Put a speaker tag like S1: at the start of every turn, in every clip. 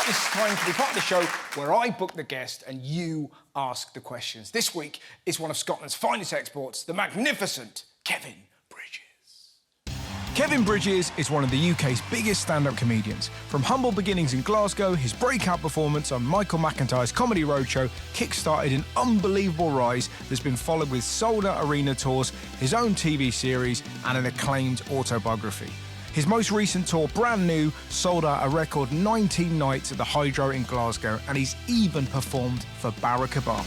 S1: this is time to be part of the show where I book the guest and you ask the questions. This week is one of Scotland's finest exports, the magnificent Kevin Bridges. Kevin Bridges is one of the UK's biggest stand-up comedians. From humble beginnings in Glasgow, his breakout performance on Michael McIntyre's Comedy Roadshow kick-started an unbelievable rise that's been followed with sold-out arena tours, his own TV series and an acclaimed autobiography. His most recent tour, brand new, sold out a record 19 nights at the Hydro in Glasgow, and he's even performed for Barack Obama.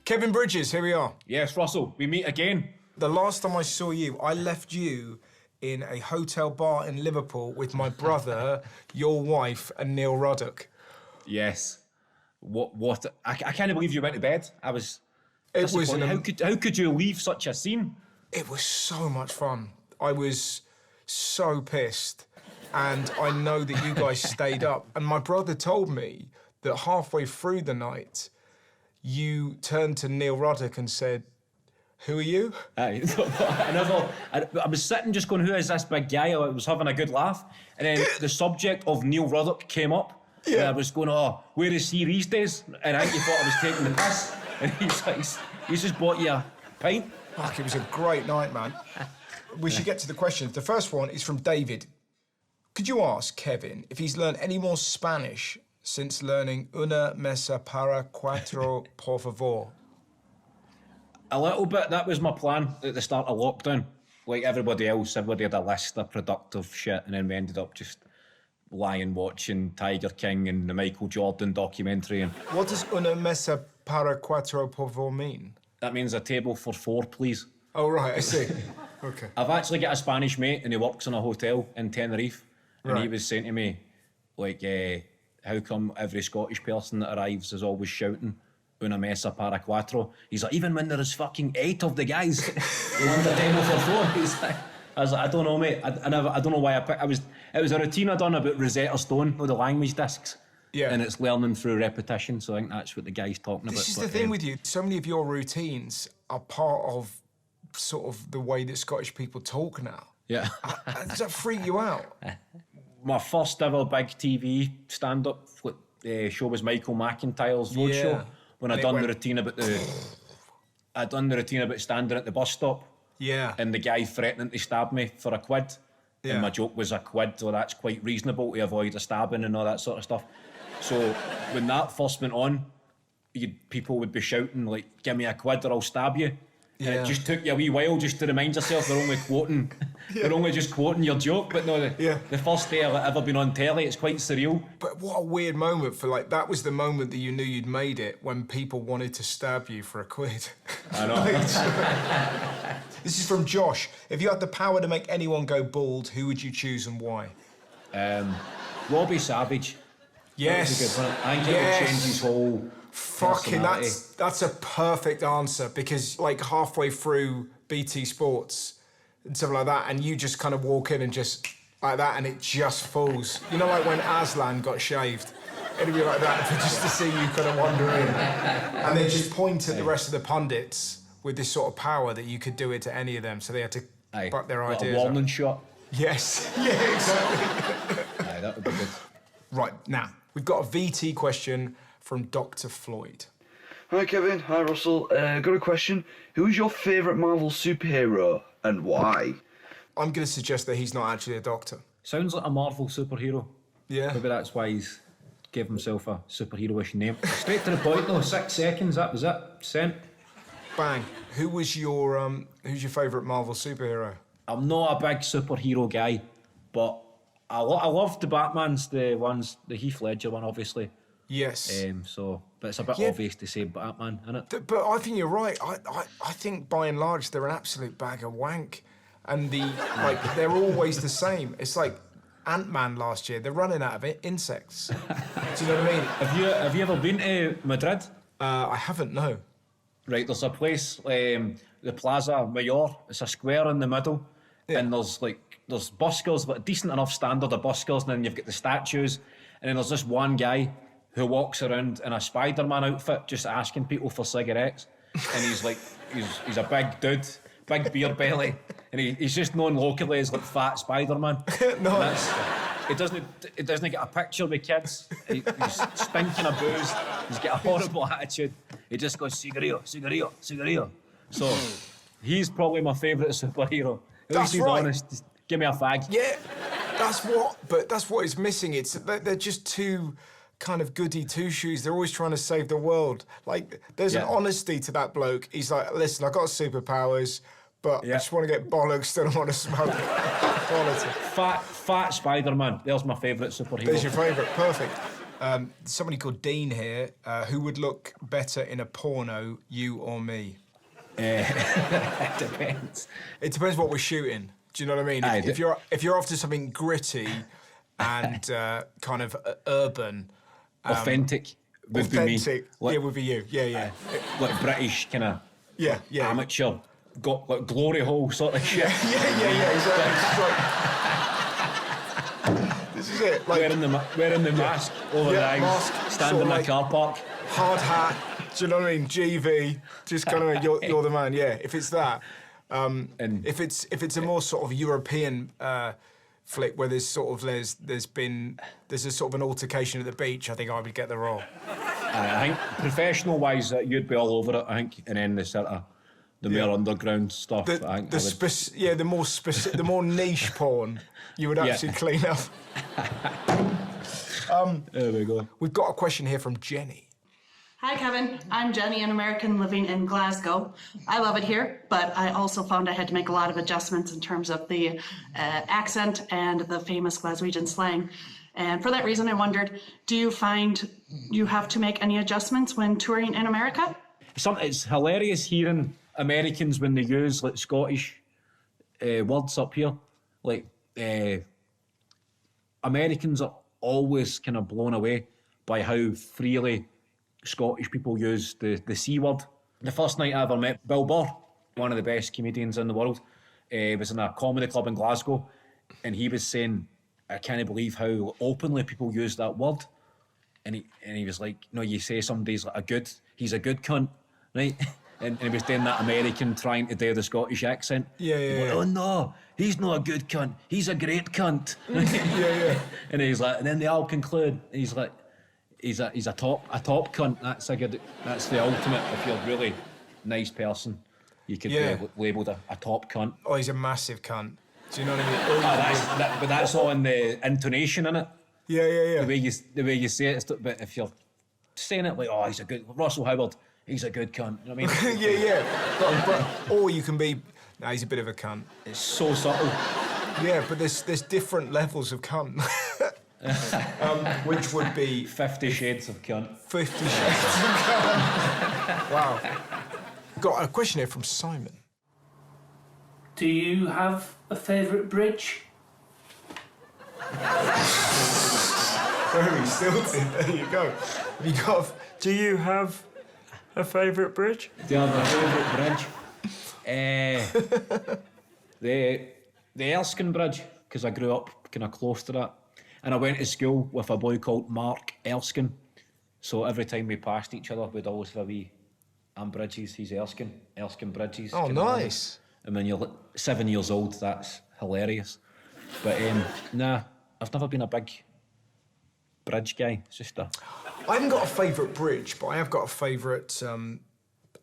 S1: Kevin Bridges, here we are.
S2: Yes, Russell, we meet again.
S1: The last time I saw you, I left you in a hotel bar in Liverpool with my brother, your wife, and Neil Ruddock.
S2: Yes. What? I can't believe you went to bed. I was...
S1: It was
S2: How could you leave such a scene?
S1: It was so much fun. I was so pissed, and I know that you guys stayed up. And my brother told me that halfway through the night, you turned to Neil Ruddock and said, "Who are you?"
S2: I was sitting just going, who is this big guy? I was having a good laugh. And then the subject of Neil Ruddock came up. Yeah. And I was going, oh, where is he these days? And I think he thought I was taking the piss. And he's just bought you a pint.
S1: Fuck, it was a great night, man. We should get to the questions. The first one is from David. Could you ask Kevin if he's learned any more Spanish since learning una mesa para cuatro, por favor?
S2: A little bit. That was my plan at the start of lockdown. Like everybody else, everybody had a list of productive shit, and then we ended up just lying watching Tiger King and the Michael Jordan documentary. And
S1: what does una mesa para cuatro, por favor mean?
S2: That means a table for four, please.
S1: Oh, right, I see. Okay.
S2: I've actually got a Spanish mate and he works in a hotel in Tenerife. And he was saying to me, like, how come every Scottish person that arrives is always shouting una mesa para cuatro? He's like, even when there is fucking 8 of the guys, they want a table for 4. He's like, I was like, I don't know, mate. I don't know why I picked... It was a routine I'd done about Rosetta Stone, with the language discs.
S1: Yeah.
S2: And it's learning through repetition, so I think that's what the guy's talking about.
S1: This is the thing with you. So many of your routines are part of sort of the way that Scottish people talk now.
S2: Yeah.
S1: Does that freak you out?
S2: My first ever big TV stand-up show was Michael McIntyre's Roadshow. When I'd done the routine about standing at the bus stop.
S1: Yeah.
S2: And the guy threatening to stab me for a quid.
S1: Yeah.
S2: And my joke was a quid, so that's quite reasonable to avoid a stabbing and all that sort of stuff. So when that first went on, people would be shouting, like, give me a quid or I'll stab you. Yeah. And it just took you a wee while just to remind yourself they're only just quoting your joke. But no, the first day I've ever been on telly, it's quite surreal.
S1: But what a weird moment for, like, that was the moment that you knew you'd made it, when people wanted to stab you for a quid.
S2: I know.
S1: This is from Josh. If you had the power to make anyone go bald, who would you choose and why?
S2: Robbie Savage.
S1: Yes.
S2: I think it would change his whole...
S1: Fucking, that's a perfect answer, because like halfway through BT Sports and stuff like that, and you just kind of walk in and just like that, and it just falls. You know, like when Aslan got shaved, it'd be like that just to see you kind of wander in, and then just point at the rest of the pundits with this sort of power that you could do it to any of them, so they had to butt their ideas.
S2: A warning shot.
S1: Yes. Yeah, exactly.
S2: That would be good.
S1: Right, now we've got a VT question from Dr. Floyd.
S3: Hi Kevin, hi Russell. Got a question. Who is your favourite Marvel superhero and why?
S1: I'm going to suggest that he's not actually a doctor.
S2: Sounds like a Marvel superhero.
S1: Yeah.
S2: Maybe that's why he's gave himself a superhero-ish name. Straight to the point though, 6 seconds, that was it. Sent.
S1: Bang. Who's your favourite Marvel superhero?
S2: I'm not a big superhero guy, but I love the Batmans, the Heath Ledger one, obviously.
S1: Yes.
S2: But it's a bit obvious to say Batman, isn't it?
S1: But I think you're right. I think by and large they're an absolute bag of wank, and they're always the same. It's like Ant-Man last year. They're running out of insects. Do you know what I mean?
S2: Have you ever been to Madrid?
S1: I haven't. No.
S2: Right. There's a place, the Plaza Mayor. It's a square in the middle, and there's buskers, but a decent enough standard of buskers, and then you've got the statues, and then there's this one guy who walks around in a Spiderman outfit just asking people for cigarettes. And he's like, he's a big dude, big beer belly, and he's just known locally as like Fat Spiderman.
S1: No.
S2: He doesn't get a picture with kids. He's stinking of booze. He's got a horrible attitude. He just goes, cigarillo, cigarillo, cigarillo. So, he's probably my favourite superhero. At least he's honest. Just give me a fag.
S1: Yeah, that's what is missing. They're just too kind of goody two-shoes. They're always trying to save the world. Like, there's an honesty to that bloke. He's like, listen, I've got superpowers, but I just want to get bollocks, don't want to smoke. Quality.
S2: Fat Spiderman. There's my favourite superhero.
S1: There's your favourite. Perfect. Somebody called Dean here. Who would look better in a porno, you or me?
S2: It depends.
S1: It depends what we're shooting. Do you know what I mean? If you're after something gritty and kind of urban,
S2: authentic would be me.
S1: Like, would be you. Yeah.
S2: Like British kind of amateur, got like glory hole sort of shit.
S1: Yeah. Exactly. This is it. Like,
S2: wearing the mask over the eyes, standing in the car park.
S1: Hard hat. Do you know what I mean? GV. Just kind of you're the man. Yeah. If it's that. And if it's a more sort of European flick where there's a sort of an altercation at the beach, I think I would get the role.
S2: I think professional wise, you'd be all over it. I think, and then the sort of more underground stuff.
S1: The more niche porn, you would actually clean up.
S2: There we go.
S1: We've got a question here from Jenny.
S4: Hi, Kevin. I'm Jenny, an American living in Glasgow. I love it here, but I also found I had to make a lot of adjustments in terms of the accent and the famous Glaswegian slang. And for that reason, I wondered, do you find you have to make any adjustments when touring in America?
S2: It's hilarious hearing Americans when they use like Scottish words up here. Like, Americans are always kind of blown away by how freely Scottish people use the C word. The first night I ever met Bill Burr, one of the best comedians in the world, was in a comedy club in Glasgow, and he was saying, I can't believe how openly people use that word. And he was like, no, you say somebody's like he's a good cunt, right? And he was doing that American trying to do the Scottish accent.
S1: Yeah.
S2: Like, oh no, he's not a good cunt, he's a great cunt.
S1: Yeah.
S2: And he's like, and then they all conclude, he's like, he's a top cunt. That's the ultimate. If you're a really nice person, you could be labelled a top cunt.
S1: Oh, he's a massive cunt. Do you know what I mean?
S2: But that's all in the intonation in it.
S1: Yeah.
S2: The way you say it. But if you're saying it like, oh, he's a good Russell Howard, he's a good cunt. You know what I mean?
S1: yeah. Or you can be, he's a bit of a cunt.
S2: It's so subtle.
S1: Yeah, but there's different levels of cunt. Which would be
S2: 50 Shades of Cunt.
S1: 50 Shades of Cunt. Wow. Got a question here from Simon.
S5: Do you have a favourite bridge?
S1: Very stilted. There you go. Do you have a favourite bridge?
S2: Do you have a favourite bridge? The Erskine Bridge, because I grew up kind of close to that. And I went to school with a boy called Mark Erskine. So every time we passed each other, we'd always have a wee, I'm Bridges, he's Erskine Bridges.
S1: Oh, nice.
S2: And when you're like 7 years old, that's hilarious. But nah, I've never been a big bridge guy. It's just
S1: I haven't got a favourite bridge, but I have got a favourite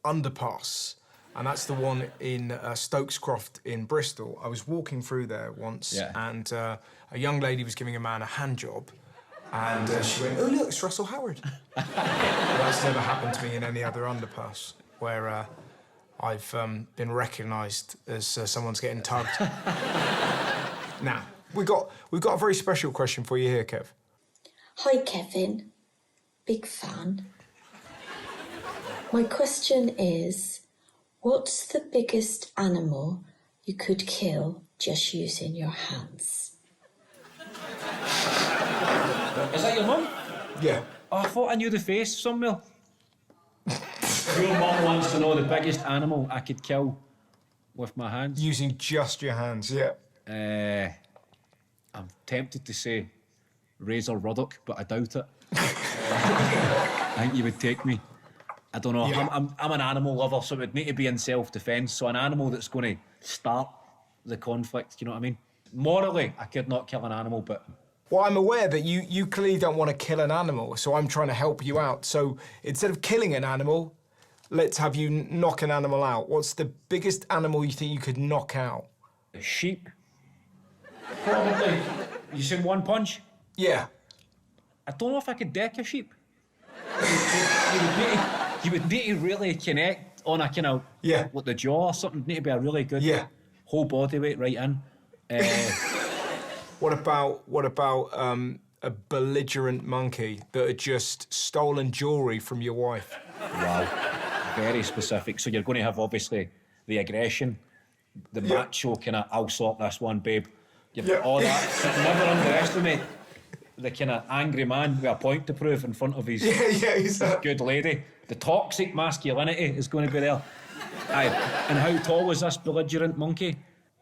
S1: underpass. And that's the one in Stokescroft in Bristol. I was walking through there once, and a young lady was giving a man a hand job, and she went, "Oh look, it's Russell Howard." That's never happened to me in any other underpass where I've been recognised as someone's getting tugged. Now we've got a very special question for you here, Kev.
S6: Hi, Kevin. Big fan. My question is, what's the biggest animal you could kill just using your hands?
S2: Is that your mum?
S1: Yeah.
S2: Oh, I thought I knew the face somewhere. Your mum wants to know the biggest animal I could kill with my hands.
S1: Using just your hands, yeah.
S2: I'm tempted to say Razor Ruddock, but I doubt it. I think you would take me. I don't know.
S1: Yeah.
S2: I'm an animal lover, so it would need to be in self-defence. So an animal that's going to start the conflict, you know what I mean? Morally, I could not kill an animal, but
S1: Well, I'm aware that you clearly don't want to kill an animal, so I'm trying to help you out. So instead of killing an animal, let's have you knock an animal out. What's the biggest animal you think you could knock out?
S2: A sheep. Probably. You said one punch?
S1: Yeah.
S2: I don't know if I could deck a sheep. You would need to really connect on a kind of
S1: Yeah.
S2: with the jaw or something. Need to be a really good whole body weight right in.
S1: What about a belligerent monkey that had just stolen jewellery from your wife?
S2: Wow, very specific. So you're going to have obviously the aggression, the macho kind of "I'll sort this one, babe." You've got all that. So never underestimate the kind of angry man with a point to prove in front of his good lady. The toxic masculinity is going to be there. Aye. And how tall was this belligerent monkey?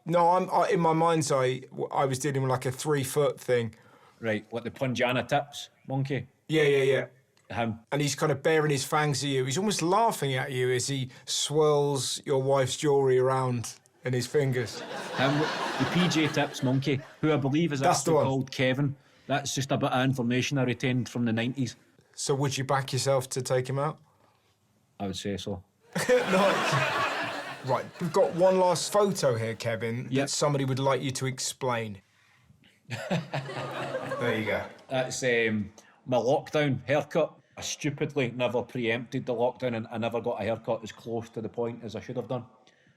S1: No, in my mind's eye, I was dealing with like a 3-foot thing.
S2: Right, what the Punjana tips monkey?
S1: Yeah.
S2: Him.
S1: And he's kind of baring his fangs at you. He's almost laughing at you as he swirls your wife's jewellery around in his fingers.
S2: Him, the PJ tips monkey, who I believe is
S1: That's the
S2: actually
S1: one.
S2: called Kevin. That's just a bit of information I retained from the 90s.
S1: So would you back yourself to take him out?
S2: I would say so.
S1: No. Right, we've got one last photo here, Kevin,
S2: Yep.
S1: that somebody would like you to explain. There you go.
S2: That's my lockdown haircut. I stupidly never preempted the lockdown and I never got a haircut as close to the point as I should have done.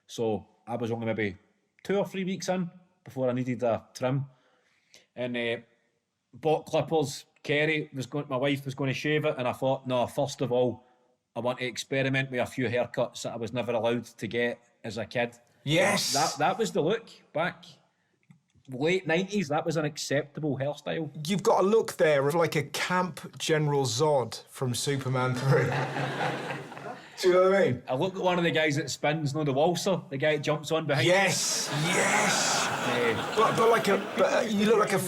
S2: So I was only maybe 2 or 3 weeks in before I needed a trim. And bought clippers. My wife was going to shave it, and I thought, no, first of all, I want to experiment with a few haircuts that I was never allowed to get as a kid.
S1: Yes.
S2: That was the look back late 90s. That was an acceptable hairstyle.
S1: You've got a look there of like a camp General Zod from Superman 3. Do you know what I mean?
S2: I look at one of the guys that spins, the waltzer, the guy that jumps on behind.
S1: Yes. But you look like a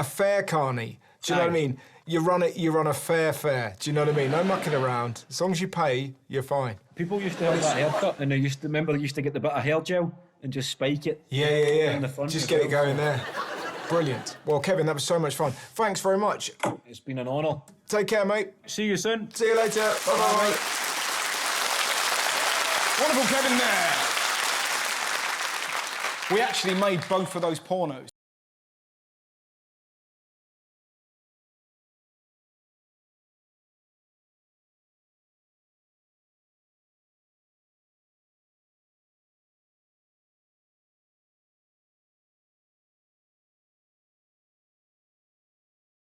S1: fair carny. Do you know what I mean? You run a fair. Do you know what I mean? No mucking around. As long as you pay, you're fine.
S2: People used to have that haircut, and they used to get the bit of hair gel and just spike it.
S1: Yeah.
S2: In the front
S1: Just
S2: as
S1: get
S2: well.
S1: it going there. Brilliant. Well, Kevin, that was so much fun. Thanks very much.
S2: It's been an honour.
S1: Take care, mate.
S2: See you soon.
S1: See you later. Bye-bye, mate. Wonderful Kevin there. We actually made both of those pornos.